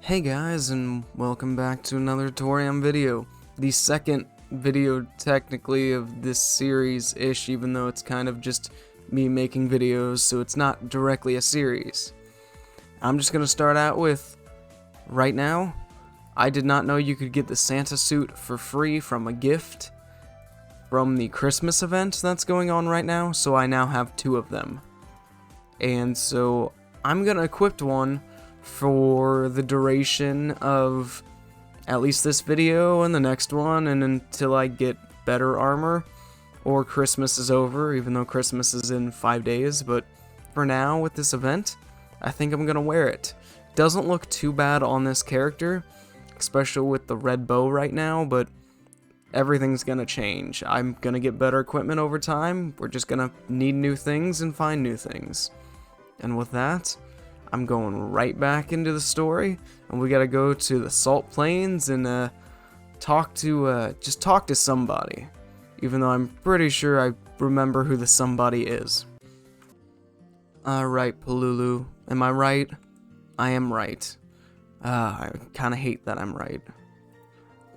Hey guys, and welcome back to another Toram video. The second video technically of this series-ish, even though it's kind of just me making videos, so it's not directly a series. I'm just gonna start out with, right now, I did not know you could get the Santa suit for free from a gift from the Christmas event that's going on right now, so I now have 2 of them. And so I'm gonna equip one for the duration of at least this video and the next one, and until I get better armor or Christmas is over, even though Christmas is in 5 days. But for now, with this event, I think I'm gonna wear it. Doesn't look too bad on this character, especially with the red bow right now, but everything's gonna change. I'm gonna get better equipment over time. We're just gonna need new things and find new things. And with that, I'm going right back into the story, and we gotta go to the Salt Plains and just talk to somebody, even though I'm pretty sure I remember who the somebody is. Alright, Palulu, am I right? I am right. I kinda hate that I'm right.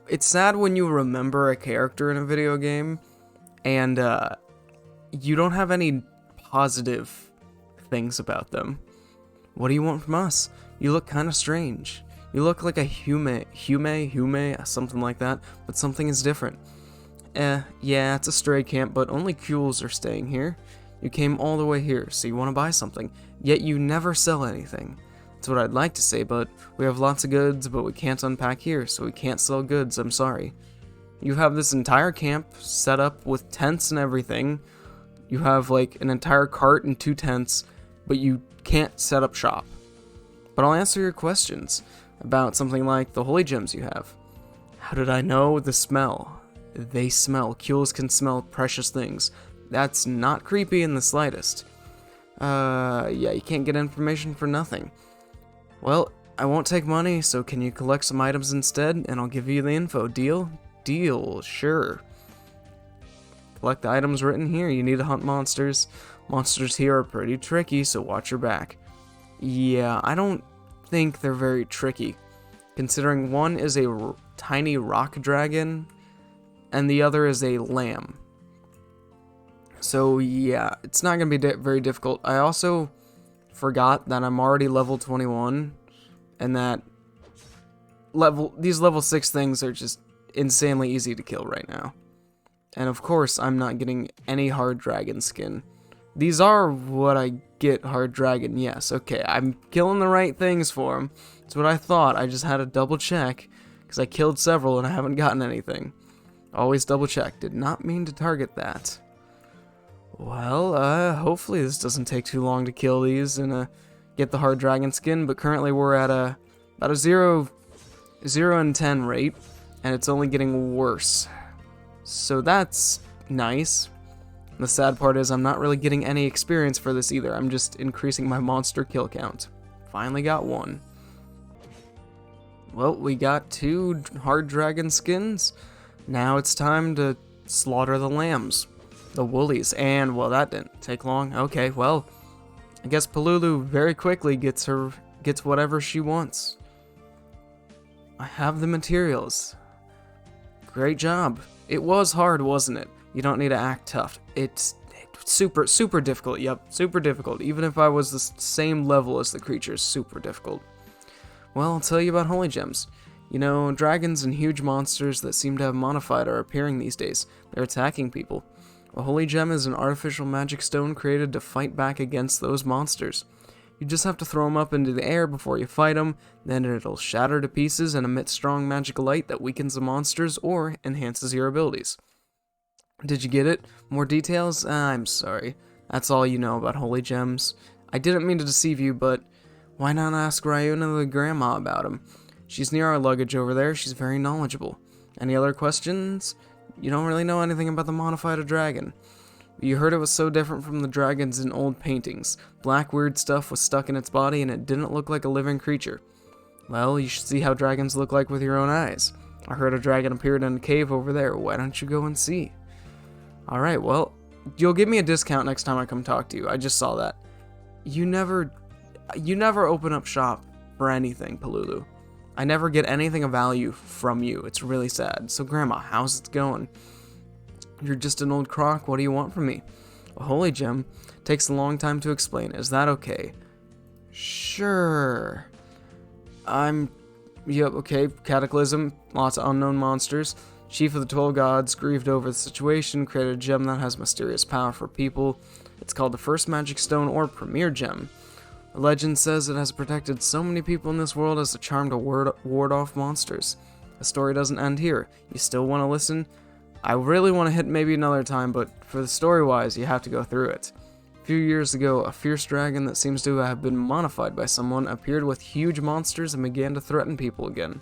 It's sad when you remember a character in a video game, and you don't have any positive things about them. What do you want from us? You look kind of strange. You look like a hume, something like that, but something is different. Yeah, it's a stray camp, but only Kules are staying here. You came all the way here, so you want to buy something, yet you never sell anything. That's what I'd like to say, but we have lots of goods, but we can't unpack here, so we can't sell goods, I'm sorry. You have this entire camp set up with tents and everything. You have like an entire cart and 2 tents, but you can't set up shop. But I'll answer your questions about something like the holy gems you have. How did I know? The smell. They smell. Kules can smell precious things. That's not creepy in the slightest. Yeah, you can't get information for nothing. Well, I won't take money, so can you collect some items instead, and I'll give you the info. Deal? Deal, sure. Collect the items written here. You need to hunt monsters. Monsters here are pretty tricky, so watch your back. Yeah, I don't think they're very tricky, considering one is a tiny rock dragon, and the other is a lamb. So yeah, it's not going to be very difficult. I also forgot that I'm already level 21, and that these level 6 things are just insanely easy to kill right now. And of course, I'm not getting any hard dragon skin. These are what I get hard dragon, yes, okay, I'm killing the right things for them. That's what I thought, I just had to double check, because I killed several and I haven't gotten anything. Always double check, did not mean to target that. Well, hopefully this doesn't take too long to kill these and get the hard dragon skin, but currently we're at about a 0 and 10 rate, and it's only getting worse. So that's nice. The sad part is I'm not really getting any experience for this either. I'm just increasing my monster kill count. Finally got 1. Well, we got 2 hard dragon skins. Now it's time to slaughter the lambs. The woolies. And, well, that didn't take long. Okay, well, I guess Palulu very quickly gets whatever she wants. I have the materials. Great job. It was hard, wasn't it? You don't need to act tough. It's super difficult. Yep, super difficult. Even if I was the same level as the creatures, super difficult. Well, I'll tell you about holy gems. You know, dragons and huge monsters that seem to have modified are appearing these days. They're attacking people. A holy gem is an artificial magic stone created to fight back against those monsters. You just have to throw them up into the air before you fight them, then it'll shatter to pieces and emit strong magical light that weakens the monsters or enhances your abilities. Did you get it? More details? I'm sorry. That's all you know about holy gems. I didn't mean to deceive you, but why not ask Ryuna the grandma about him? She's near our luggage over there. She's very knowledgeable. Any other questions? You don't really know anything about the modified dragon. You heard it was so different from the dragons in old paintings. Black weird stuff was stuck in its body and it didn't look like a living creature. Well, you should see how dragons look like with your own eyes. I heard a dragon appeared in a cave over there. Why don't you go and see? Alright, well, you'll give me a discount next time I come talk to you. I just saw that. You never open up shop for anything, Palulu. I never get anything of value from you. It's really sad. So Grandma, how's it going? You're just an old crock. What do you want from me? A holy gem. Takes a long time to explain. Is that okay? Sure. Yep, okay. Cataclysm. Lots of unknown monsters. Chief of the 12 gods, grieved over the situation, created a gem that has mysterious power for people. It's called the First Magic Stone or Premier Gem. A legend says it has protected so many people in this world as a charm to ward off monsters. The story doesn't end here. You still want to listen? I really want to hit maybe another time, but for the story-wise, you have to go through it. A few years ago, a fierce dragon that seems to have been modified by someone appeared with huge monsters and began to threaten people again.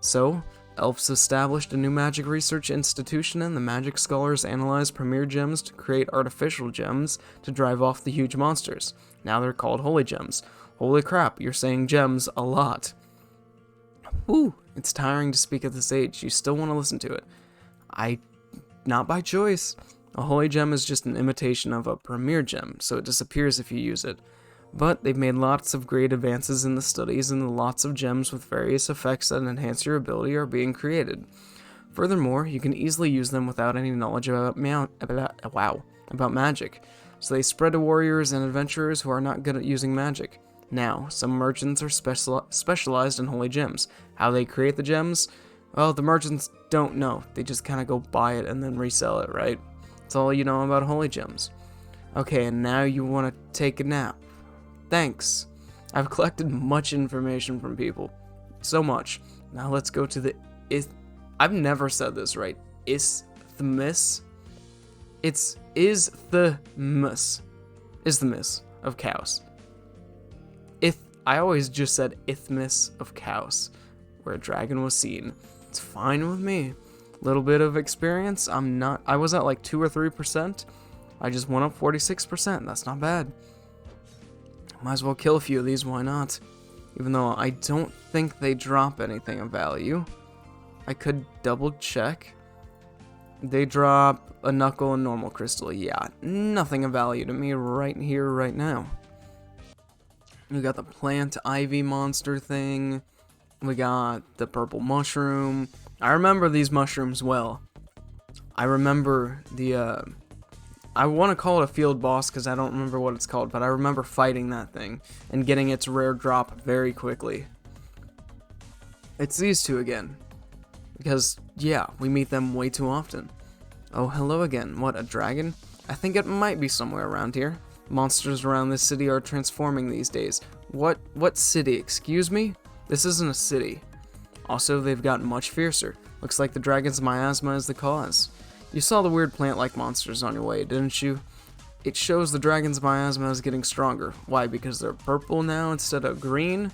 So, elves established a new magic research institution, and the magic scholars analyzed premier gems to create artificial gems to drive off the huge monsters. Now they're called holy gems. Holy crap, you're saying gems a lot. Whew, it's tiring to speak at this age. You still want to listen to it. Not by choice. A holy gem is just an imitation of a premier gem, so it disappears if you use it. But they've made lots of great advances in the studies, and lots of gems with various effects that enhance your ability are being created. Furthermore, you can easily use them without any knowledge about magic. So they spread to warriors and adventurers who are not good at using magic. Now, some merchants are specialized in holy gems. How they create the gems? Well, the merchants don't know. They just kind of go buy it and then resell it, right? That's all you know about holy gems. Okay, and now you want to take a nap. Thanks. I've collected much information from people. So much. Now let's go to the I've never said this right. Isthmus? It's Isthmus of Chaos. I always just said Isthmus of Chaos, where a dragon was seen. It's fine with me. Little bit of experience. I was at like 2 or 3%. I just went up 46%. That's not bad. Might as well kill a few of these, why not? Even though I don't think they drop anything of value. I could double check. They drop a knuckle and normal crystal. Yeah, nothing of value to me right here, right now. We got the plant ivy monster thing. We got the purple mushroom. I remember these mushrooms well. I remember the, I want to call it a field boss because I don't remember what it's called, but I remember fighting that thing and getting its rare drop very quickly. It's these two again. Because, yeah, we meet them way too often. Oh, hello again. What, a dragon? I think it might be somewhere around here. Monsters around this city are transforming these days. What city? Excuse me? This isn't a city. Also, they've gotten much fiercer. Looks like the dragon's miasma is the cause. You saw the weird plant-like monsters on your way, didn't you? It shows the dragon's miasma is getting stronger. Why, because they're purple now instead of green?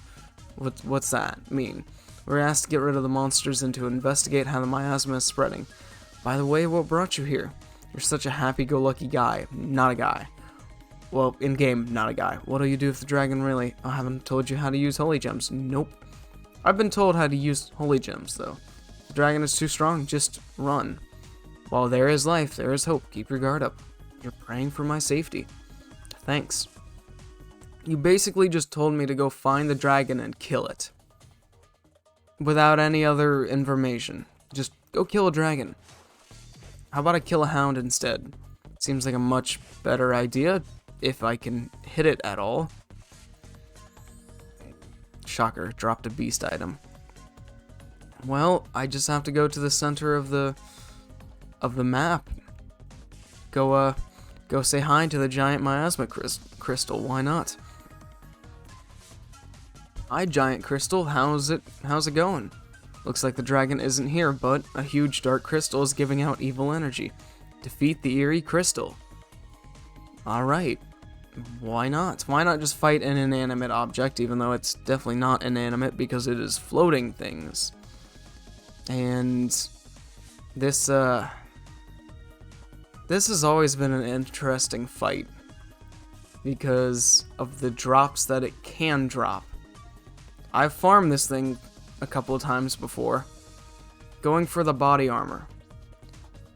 What's that mean? We're asked to get rid of the monsters and to investigate how the miasma is spreading. By the way, what brought you here? You're such a happy-go-lucky guy. Not a guy. Well, in-game, not a guy. What'll you do if the dragon really... I haven't told you how to use holy gems. Nope. I've been told how to use holy gems, though. If the dragon is too strong, just run. While there is life, there is hope. Keep your guard up. You're praying for my safety. Thanks. You basically just told me to go find the dragon and kill it. Without any other information. Just go kill a dragon. How about I kill a hound instead? Seems like a much better idea, if I can hit it at all. Shocker, dropped a beast item. Well, I just have to go to the center of the map. Go say hi to the giant miasma crystal. Why not? Hi, giant crystal. How's it going? Looks like the dragon isn't here, but a huge dark crystal is giving out evil energy. Defeat the Eerie Crystal. Alright. Why not? Why not just fight an inanimate object, even though it's definitely not inanimate because it is floating things. And this has always been an interesting fight because of the drops that it can drop. I've farmed this thing a couple of times before, going for the body armor.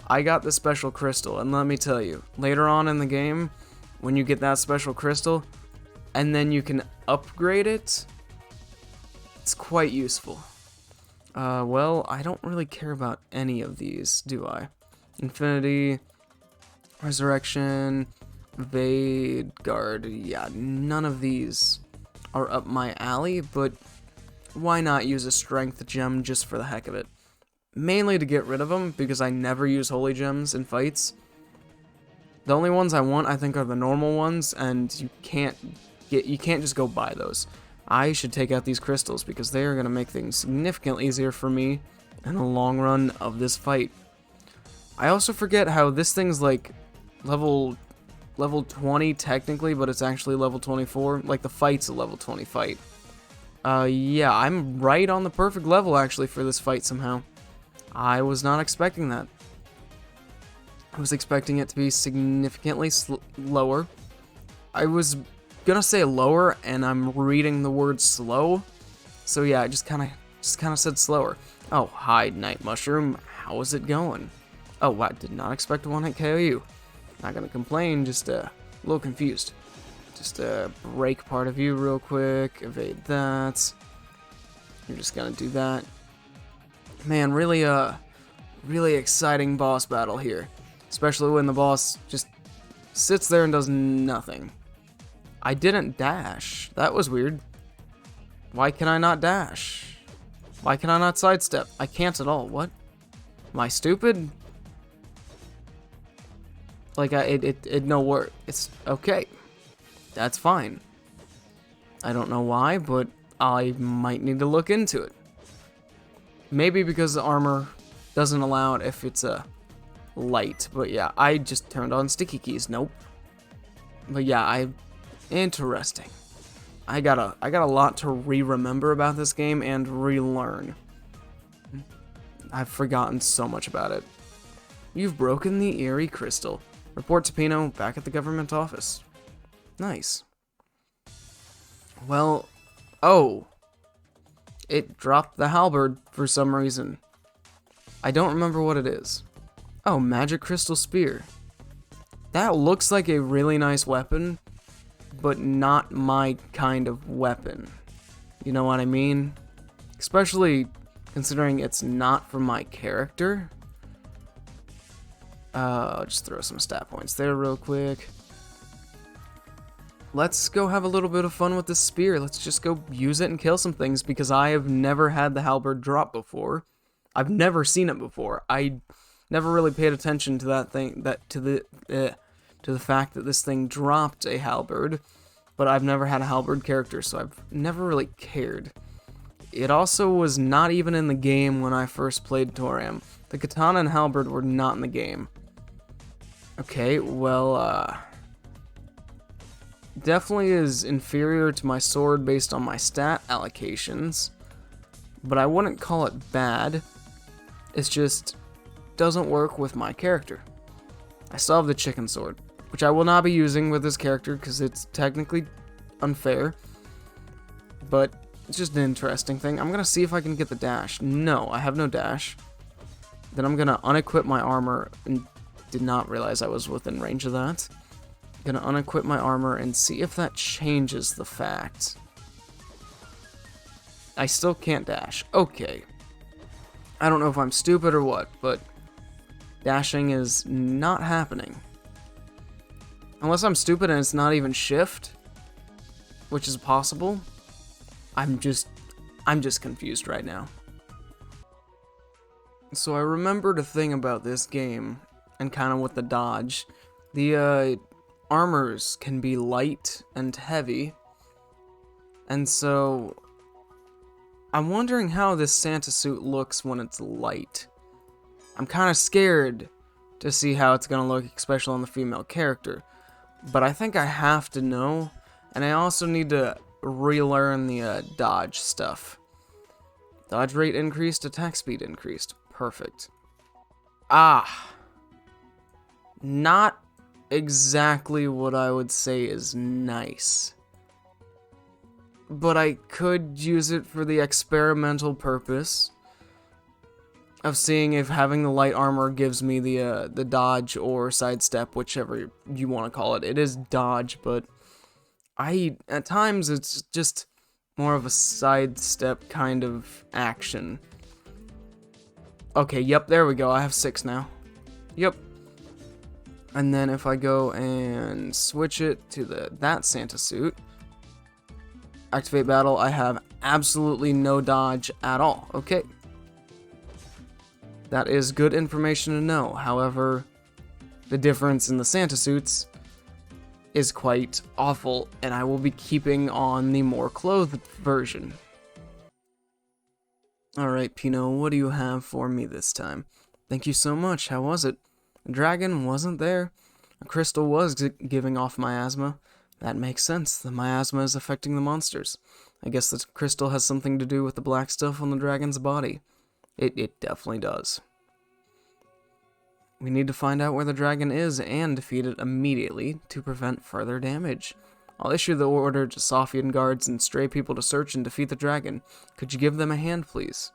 I got the special crystal, and let me tell you, later on in the game, when you get that special crystal, and then you can upgrade it, it's quite useful. Well, I don't really care about any of these, do I? Infinity, Resurrection, Guard. Yeah, none of these are up my alley, but why not use a strength gem just for the heck of it? Mainly to get rid of them, because I never use holy gems in fights. The only ones I want, I think, are the normal ones, and you can't just go buy those. I should take out these crystals, because they are going to make things significantly easier for me in the long run of this fight. I also forget how this thing's like level 20 technically, but it's actually level 24. Like the fight's a level 20 fight. Yeah, I'm right on the perfect level actually for this fight somehow. I was not expecting that. I was expecting it to be significantly lower. I was gonna say lower, and I'm reading the word slow. So yeah, I just kind of said slower. Oh, hi, Night Mushroom. How is it going? Oh, wow, did not expect to one-hit KO you. Not gonna complain, just a little confused. Just break part of you real quick, evade that. You're just gonna do that. Man, really exciting boss battle here. Especially when the boss just sits there and does nothing. I didn't dash. That was weird. Why can I not dash? Why can I not sidestep? I can't at all. What? Am I stupid? Like, it no work. It's okay. That's fine. I don't know why, but I might need to look into it. Maybe because the armor doesn't allow it if it's a light. But yeah, I just turned on sticky keys. Nope. But yeah, interesting. I got a lot to remember about this game and relearn. I've forgotten so much about it. You've broken the Eerie Crystal. Report to Pino back at the government office. Nice. Well, oh. It dropped the halberd for some reason. I don't remember what it is. Oh, Magic Crystal Spear. That looks like a really nice weapon, but not my kind of weapon. You know what I mean? Especially considering it's not for my character. I'll just throw some stat points there real quick. Let's go have a little bit of fun with this spear. Let's just go use it and kill some things, because I have never had the halberd drop before. I've never seen it before. I never really paid attention to that thing, to the fact that this thing dropped a halberd, but I've never had a halberd character, so I've never really cared. It also was not even in the game when I first played Toram. The katana and halberd were not in the game. Okay, well, definitely is inferior to my sword based on my stat allocations, but I wouldn't call it bad. It's just doesn't work with my character. I still have the chicken sword, which I will not be using with this character because it's technically unfair, but it's just an interesting thing. I'm gonna see if I can get the dash. No, I have no dash. Then I'm gonna unequip my armor, and did not realize I was within range of that. Gonna unequip my armor and see if that changes the fact. I still can't dash. Okay. I don't know if I'm stupid or what, but dashing is not happening. Unless I'm stupid and it's not even shift, which is possible. I'm just confused right now. So I remembered a thing about this game, and kind of with the dodge. The armors can be light and heavy, and so I'm wondering how this Santa suit looks when it's light. I'm kind of scared to see how it's gonna look, especially on the female character, but I think I have to know, and I also need to relearn the dodge stuff. Dodge rate increased, attack speed increased. Perfect. Not exactly what I would say is nice. But I could use it for the experimental purpose of seeing if having the light armor gives me the dodge or sidestep, whichever you want to call it. It is dodge, but at times it's just more of a sidestep kind of action. Okay, yep, there we go. I have 6 now. Yep. And then if I go and switch it to that Santa suit, activate battle, I have absolutely no dodge at all. Okay. That is good information to know. However, the difference in the Santa suits is quite awful, and I will be keeping on the more clothed version. Alright, Pino, what do you have for me this time? Thank you so much. How was it? The dragon wasn't there. A crystal was giving off miasma. That makes sense. The miasma is affecting the monsters. I guess the crystal has something to do with the black stuff on the dragon's body. It definitely does. We need to find out where the dragon is and defeat it immediately to prevent further damage. I'll issue the order to Sophian guards and stray people to search and defeat the dragon. Could you give them a hand, please?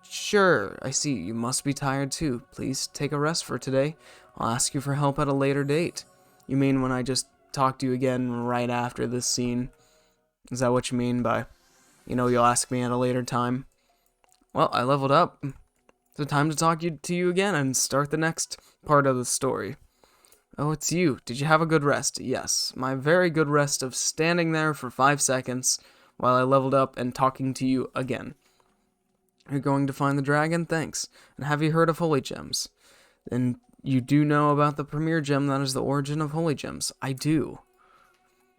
Sure. I see. You must be tired too. Please take a rest for today. I'll ask you for help at a later date. You mean when I just talk to you again right after this scene? Is that what you mean by, you'll ask me at a later time? Well, I leveled up. So time to talk to you again and start the next part of the story. Oh, it's you. Did you have a good rest? Yes, my very good rest of standing there for 5 seconds while I leveled up and talking to you again. You're going to find the dragon? Thanks. And have you heard of holy gems? Then you do know about the premier gem that is the origin of holy gems. I do.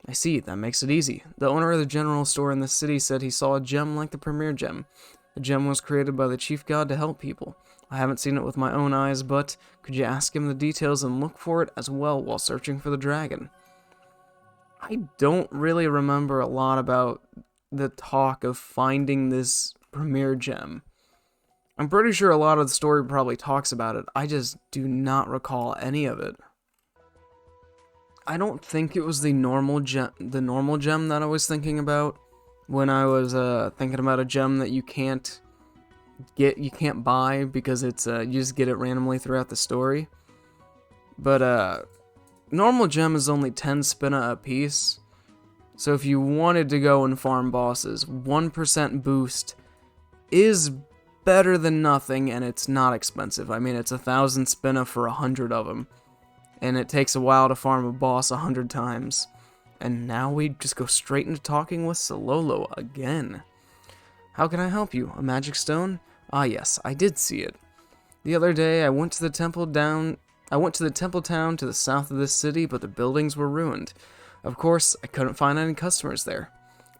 I see, that makes it easy. The owner of the general store in the city said he saw a gem like the premier gem. The gem was created by the chief god to help people. I haven't seen it with my own eyes, but could you ask him the details and look for it as well while searching for the dragon? I don't really remember a lot about the talk of finding this premier gem. I'm pretty sure a lot of the story probably talks about it. I just do not recall any of it. I don't think it was the normal gem that I was thinking about when I was thinking about a gem that you can't buy because it's you just get it randomly throughout the story. But normal gem is only 10 spinna a piece. So if you wanted to go and farm bosses, 1% boost is better than nothing, and it's not expensive. I mean, it's 1,000 spinna for 100 of them. And it takes a while to farm a boss 100 times. And now we just go straight into talking with Sololo again. How can I help you? A magic stone? Ah yes, I did see it. The other day I went to the temple town to the south of this city, but the buildings were ruined. Of course, I couldn't find any customers there.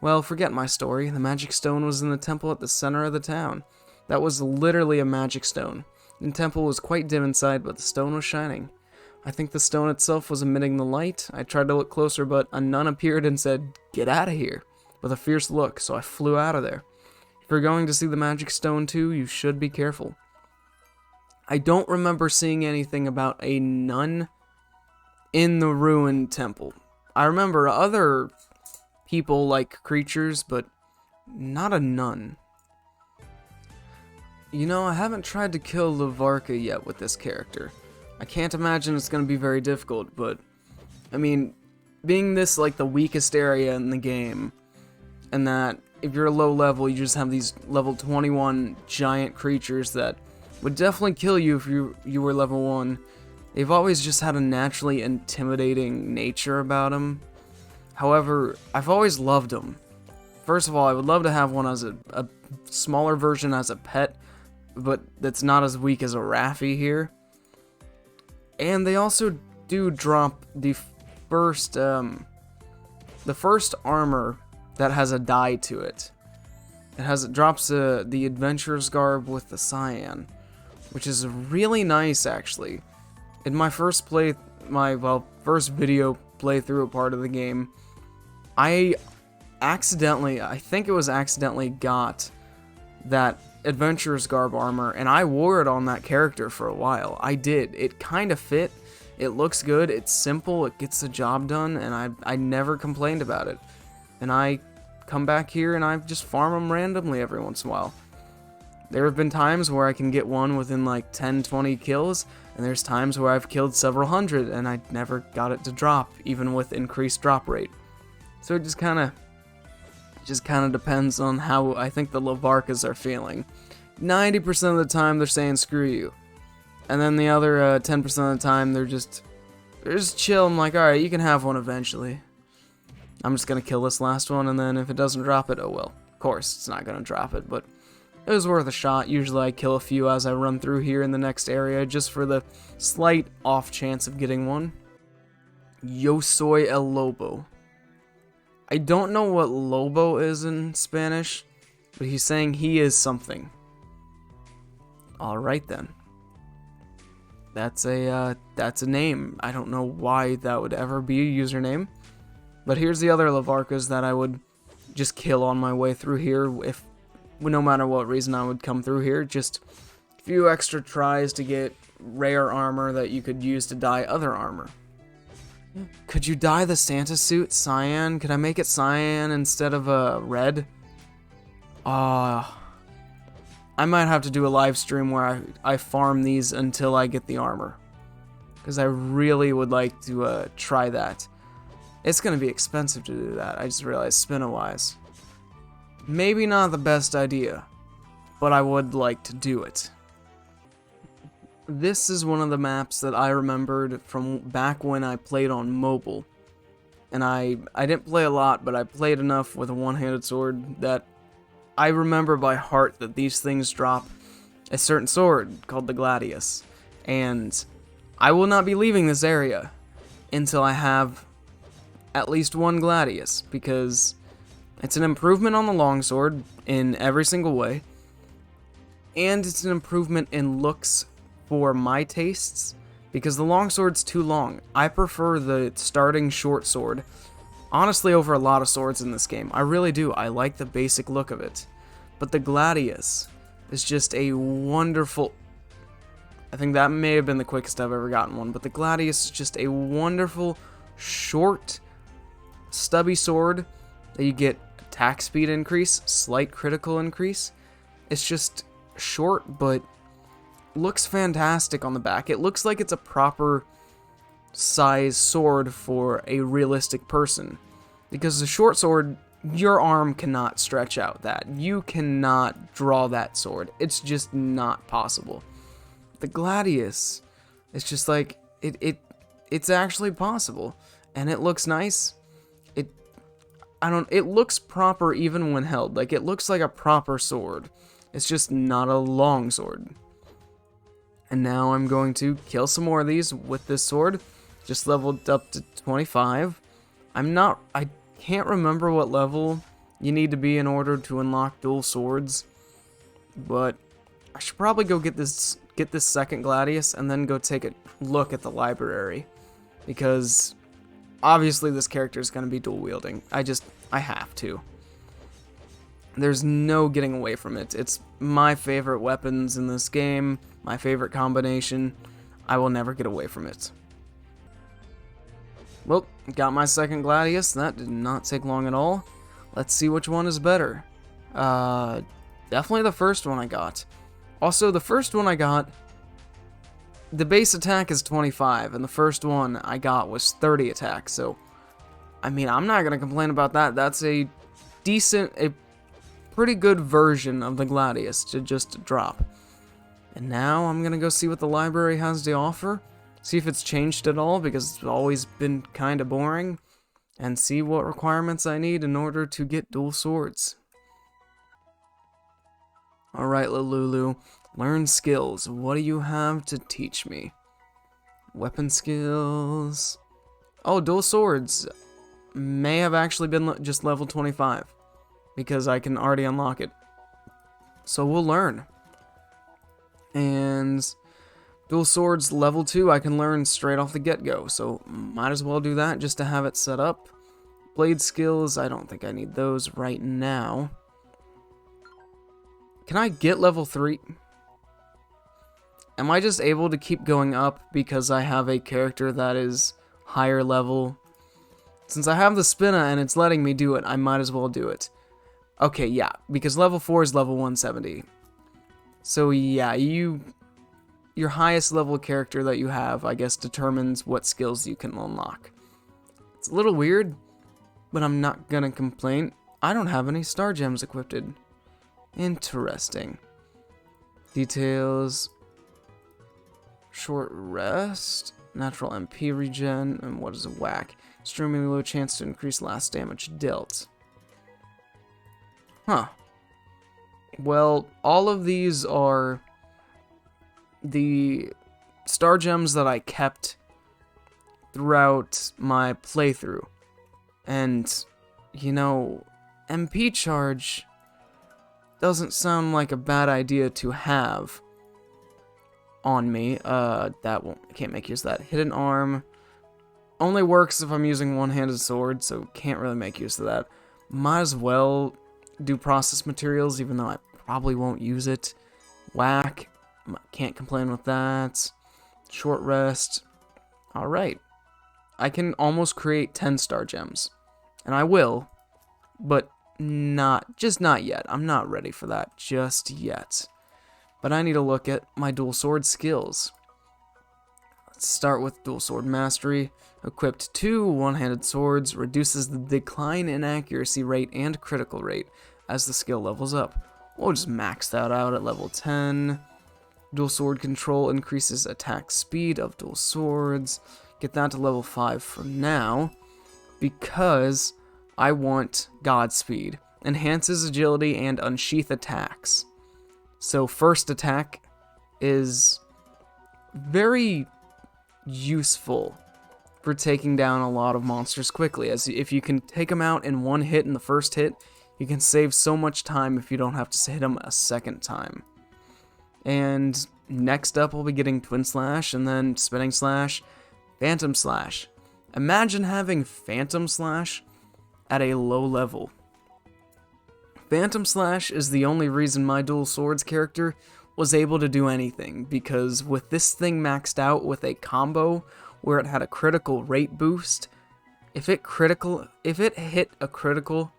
Well, forget my story. The magic stone was in the temple at the center of the town. That was literally a magic stone. The temple was quite dim inside, but the stone was shining. I think the stone itself was emitting the light. I tried to look closer, but a nun appeared and said, "Get out of here," with a fierce look, so I flew out of there. If you're going to see the magic stone too, you should be careful. I don't remember seeing anything about a nun in the ruined temple. I remember other people like creatures, but not a nun. I haven't tried to kill Lavarka yet with this character. I can't imagine it's going to be very difficult, but, I mean, being this, like, the weakest area in the game, and that if you're a low level, you just have these level 21 giant creatures that would definitely kill you if you were level 1. They've always just had a naturally intimidating nature about them. However, I've always loved them. First of all, I would love to have one as a smaller version as a pet, but that's not as weak as a Raffi here. And they also do drop the first armor that has a dye to it. It drops the adventurer's garb with the cyan, which is really nice actually. In my first video playthrough part of the game, I think it was accidentally got that adventurer's garb armor, and I wore it on that character for a while. I did. It kind of fit. It looks good. It's simple. It gets the job done, and I never complained about it. And I come back here and I just farm them randomly every once in a while. There have been times where I can get one within like 10-20 kills, and there's times where I've killed several hundred and I never got it to drop, even with increased drop rate. So it just kind of depends on how I think the Lavarkas are feeling. 90% of the time they're saying screw you. And then the other 10% of the time they're just chill. I'm like, alright, you can have one eventually. I'm just gonna kill this last one, and then if it doesn't drop it, oh well. Of course, it's not gonna drop it, but it was worth a shot. Usually I kill a few as I run through here in the next area, just for the slight off chance of getting one. Yo soy el lobo. I don't know what lobo is in Spanish, but he's saying he is something. Alright then. That's a name. I don't know why that would ever be a username. But here's the other Lavarkas that I would just kill on my way through here. If no matter what reason I would come through here. Just a few extra tries to get rare armor that you could use to dye other armor. Could you dye the Santa suit cyan? Could I make it cyan instead of red? I might have to do a live stream where I farm these until I get the armor. Because I really would like to try that. It's going to be expensive to do that, I just realized, spin-wise. Maybe not the best idea, but I would like to do it. This is one of the maps that I remembered from back when I played on mobile. And I didn't play a lot, but I played enough with a one-handed sword that I remember by heart that these things drop a certain sword called the Gladius. And I will not be leaving this area until I have at least one Gladius, because it's an improvement on the longsword in every single way, and it's an improvement in looks for my tastes, because the longsword's too long. I prefer the starting short sword, honestly, over a lot of swords in this game. I really do. I like the basic look of it. But the Gladius is just a wonderful... I think that may have been the quickest I've ever gotten one, but the Gladius is just a wonderful, short, stubby sword that you get attack speed increase, slight critical increase. It's just short, but looks fantastic on the back. It looks like it's a proper size sword for a realistic person. Because the short sword, your arm cannot stretch out that. You cannot draw that sword. It's just not possible. The Gladius, it's just like, it's actually possible. And it looks nice. It looks proper even when held. Like, it looks like a proper sword. It's just not a long sword. And now I'm going to kill some more of these with this sword. Just leveled up to 25. I can't remember what level you need to be in order to unlock dual swords. But I should probably go get this second Gladius and then go take a look at the library. Because obviously this character is going to be dual wielding. I have to. There's no getting away from it. It's my favorite weapons in this game, my favorite combination. I will never get away from it. Well, got my second Gladius. That did not take long at all. Let's see which one is better. Definitely the first one I got. Also, the first one I got, the base attack is 25, and the first one I got was 30 attack, so, I mean, I'm not going to complain about that. That's a pretty good version of the Gladius to just drop. And now I'm going to go see what the library has to offer, see if it's changed at all, because it's always been kind of boring, and see what requirements I need in order to get dual swords. Alright, Lulu, learn skills. What do you have to teach me? Weapon skills. Oh, dual swords may have actually been just level 25, because I can already unlock it. So we'll learn. And dual swords level 2 I can learn straight off the get-go, so might as well do that just to have it set up. Blade skills, I don't think I need those right now. Can I get level 3? Am I just able to keep going up because I have a character that is higher level? Since I have the spinna and it's letting me do it, I might as well do it. Okay, yeah, because level 4 is level 170. So yeah, your highest level character that you have, I guess, determines what skills you can unlock. It's a little weird, but I'm not gonna complain. I don't have any star gems equipped. Interesting. Details. Short rest. Natural MP regen. And what is a whack? Extremely low chance to increase last damage dealt. Huh. Well, all of these are the star gems that I kept throughout my playthrough. And, you know, MP charge doesn't sound like a bad idea to have on me. I can't make use of that. Hidden arm only works if I'm using one-handed sword, so can't really make use of that. Might as well do process materials, even though I probably won't use it. Whack, can't complain with that. Short rest. Alright. I can almost create 10 star gems. And I will, but just not yet. I'm not ready for that just yet. But I need to look at my dual sword skills. Let's start with dual sword mastery. Equipped 2 one-handed swords, reduces the decline in accuracy rate and critical rate as the skill levels up. We'll just max that out at level 10. Dual sword control increases attack speed of dual swords. Get that to level 5 for now, because I want Godspeed. Enhances agility and unsheath attacks. So first attack is very useful for taking down a lot of monsters quickly, as if you can take them out in one hit in the first hit, you can save so much time if you don't have to hit them a second time. And next up, we'll be getting Twin Slash, and then Spinning Slash, Phantom Slash. Imagine having Phantom Slash at a low level. Phantom Slash is the only reason my Dual Swords character was able to do anything, because with this thing maxed out with a combo where it had a critical rate boost, if it hit a critical,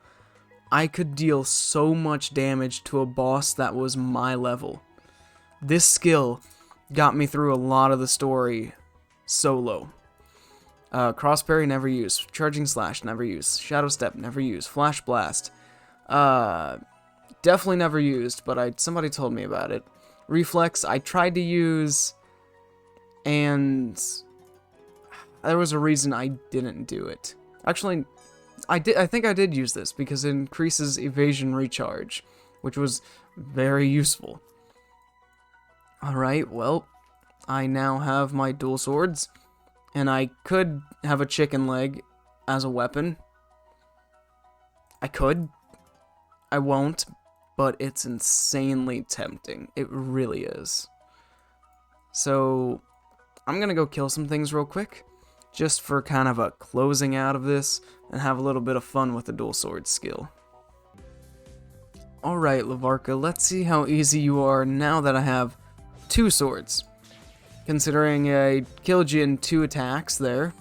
I could deal so much damage to a boss that was my level. This skill got me through a lot of the story solo. Crossparry, never use. Charging Slash, never use. Shadow Step, never use. Flash Blast, definitely never used, but somebody told me about it. Reflex, I tried to use, and there was a reason I didn't do it. Actually, I think I did use this, because it increases evasion recharge, which was very useful. Alright, well, I now have my dual swords, and I could have a chicken leg as a weapon. I could. I won't, but it's insanely tempting. It really is. So, I'm gonna go kill some things real quick, just for kind of a closing out of this, and have a little bit of fun with the dual sword skill. Alright, Lavarka, let's see how easy you are now that I have 2 swords. Considering I killed you in 2 attacks there.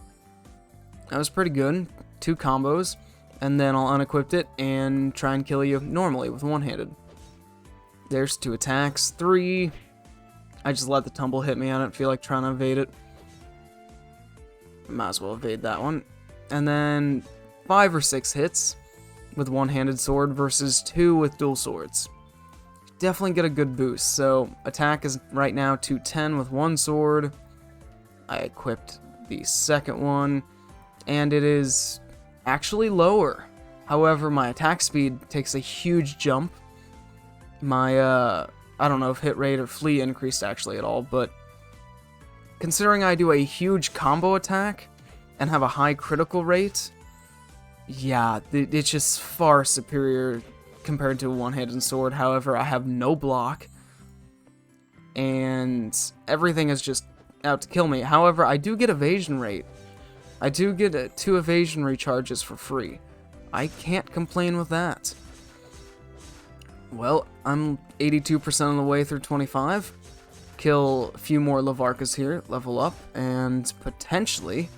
That was pretty good. 2 combos. And then I'll unequip it and try and kill you normally with one-handed. There's 2 attacks. 3. I just let the tumble hit me. I don't feel like trying to evade it. Might as well evade that one. And then 5 or 6 hits with one-handed sword versus 2 with dual swords. Definitely get a good boost. So attack is right now 210 with 1 sword. I equipped the second one, and it is actually lower. However, my attack speed takes a huge jump. My I don't know if hit rate or flee increased actually at all, but considering I do a huge combo attack and have a high critical rate, yeah, it's just far superior compared to a one-handed sword. However, I have no block, and everything is just out to kill me. However, I do get evasion rate. I do get 2 evasion recharges for free. I can't complain with that. Well, I'm 82% of the way through 25. Kill a few more Lavarkas here, level up, and potentially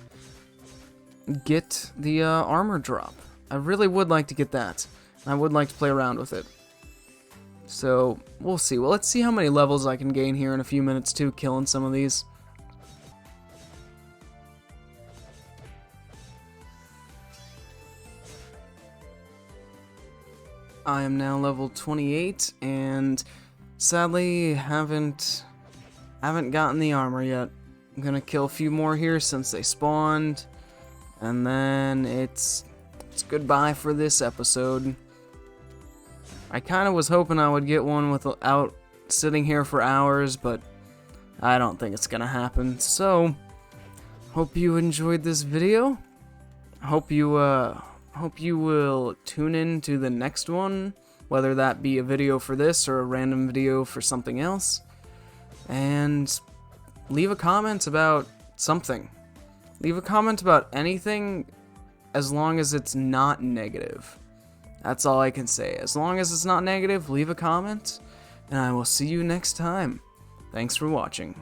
get the armor drop. I really would like to get that. I would like to play around with it. So, we'll see. Well, let's see how many levels I can gain here in a few minutes too, killing some of these. I am now level 28, and sadly, haven't gotten the armor yet. I'm gonna kill a few more here since they spawned, and then it's goodbye for this episode. I kind of was hoping I would get one without sitting here for hours, but I don't think it's gonna happen. So, hope you enjoyed this video. Hope you will tune in to the next one, whether that be a video for this or a random video for something else. And leave a comment about something. Leave a comment about anything as long as it's not negative. That's all I can say. As long as it's not negative, leave a comment, and I will see you next time. Thanks for watching.